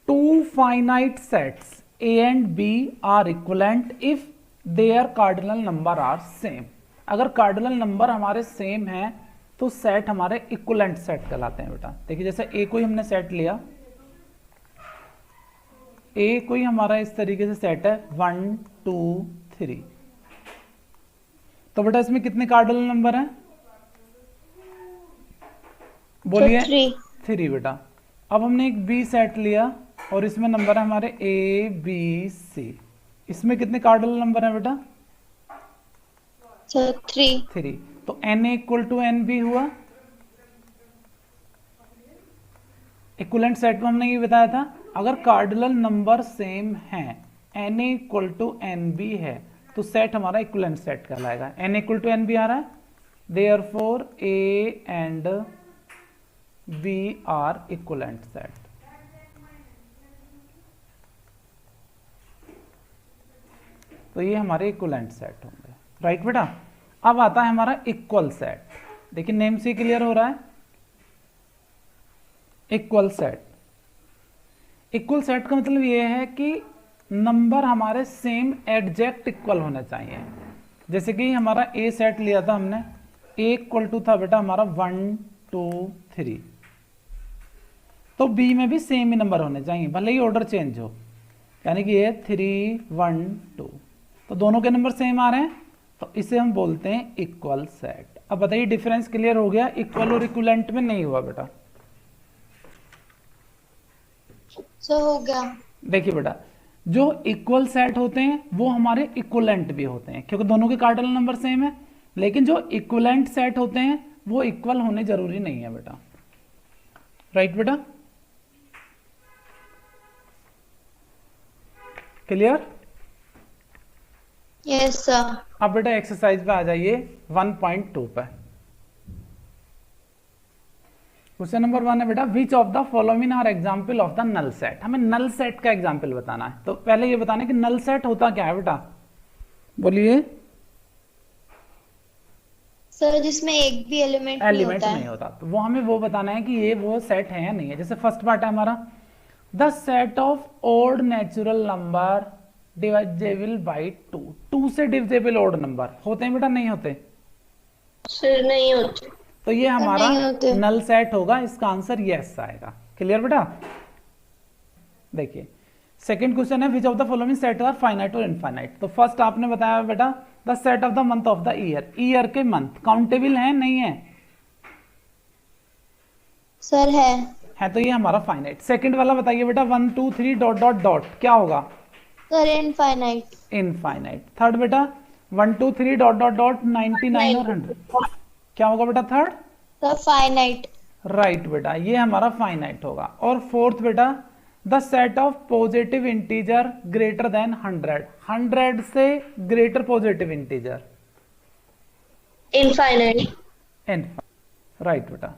Speaker 1: two finite sets A and B are equivalent if their cardinal number are same. अगर कार्डिनल नंबर हमारे सेम हैं तो सेट हमारे इक्विवेलेंट सेट कहलाते हैं बेटा। देखिए जैसे ए कोई हमने सेट लिया, ए कोई हमारा इस तरीके से सेट है 1 2 3, तो बेटा इसमें कितने कार्डिनल नंबर हैं, बोलिए। 3 बेटा। अब हमने एक बी सेट लिया और इसमें नंबर है हमारे ए बी सी, इसमें कितने कार्डिनल नंबर हैं बेटा,
Speaker 3: So 3.
Speaker 1: तो n a equal to n b हुआ। इक्विवेलेंट सेट में हमने ये बताया था अगर कार्डिनल नंबर सेम है, n a equal to n b है, तो सेट हमारा इक्विवेलेंट सेट कहलाएगा। N equal to n b आ रहा है, therefore a and B are equivalent set. तो ये हमारे इक्विवेलेंट सेट होंगे, राइट बेटा। अब आता है हमारा इक्वल सेट। देखिए नेम से क्लियर हो रहा है, इक्वल सेट। इक्वल सेट का मतलब ये है कि नंबर हमारे सेम एग्जैक्ट इक्वल होने चाहिए। जैसे कि हमारा ए सेट लिया था हमने, ए इक्वल टू था बेटा हमारा 1 2 3, तो बी में भी सेम ही नंबर होने चाहिए, भले ही ऑर्डर चेंज हो। यानी कि ये 3 1 2, तो दोनों के नंबर सेम आ रहे हैं, तो इसे हम बोलते हैं इक्वल सेट। अब बताइए डिफरेंस क्लियर हो गया, इक्वल और इक्विवेलेंट में नहीं हुआ बेटा।
Speaker 3: So हो गया।
Speaker 1: देखिए बेटा जो इक्वल सेट होते हैं वो हमारे इक्विवेलेंट भी होते हैं, क्योंकि दोनों के कार्डिनल नंबर सेम है। लेकिन जो इक्विवेलेंट सेट होते हैं वो इक्वल होने जरूरी नहीं है बेटा, राइट बेटा, क्लियर?
Speaker 3: Yes, sir.
Speaker 1: अब बेटा एक्सरसाइज पे आ जाइए 1.2 पे। क्वेश्चन नंबर 1 है बेटा, which of the following are example of the null set. हमें नल सेट का एग्जाम्पल बताना है। तो पहले ये बताना है कि नल सेट होता क्या है बेटा, बोलिए।
Speaker 3: सर जिसमें एक भी एलिमेंट
Speaker 1: एलिमेंट
Speaker 3: नहीं
Speaker 1: नहीं
Speaker 3: होता
Speaker 1: होता, तो वो हमें वो बताना है कि ये वो सेट है या नहीं है। जैसे फर्स्ट पार्ट है हमारा, the set of odd natural number divisible by 2। 2 से डिविजिबल ओड नंबर होते हैं बेटा, नहीं होते?
Speaker 2: सर नहीं होते।
Speaker 1: तो ये हमारा
Speaker 3: नहीं होते।
Speaker 1: नल सेट होगा, इसका आंसर यस आएगा। क्लियर बेटा? देखिए सेकंड क्वेश्चन है, which of the following set are finite और इनफाइनाइट। तो फर्स्ट आपने बताया बेटा the set of the month of the year. Year के मंथ काउंटेबल है नहीं है?
Speaker 3: सर है।
Speaker 1: तो ये हमारा फाइनाइट। सेकंड वाला बताइए बेटा, 1 2 3 डॉट डॉट डॉट, क्या होगा?
Speaker 3: Sir infinite.
Speaker 1: इनफाइनाइट। थर्ड बेटा 1 2 3 डॉट डॉट डॉट 99 और 100, क्या होगा बेटा थर्ड?
Speaker 3: Sir finite.
Speaker 1: राइट बेटा, ये हमारा फाइनाइट होगा। और फोर्थ बेटा, the set of positive integer greater than 100। 100 से greater positive integer.
Speaker 2: Infinite.
Speaker 1: Right बेटा।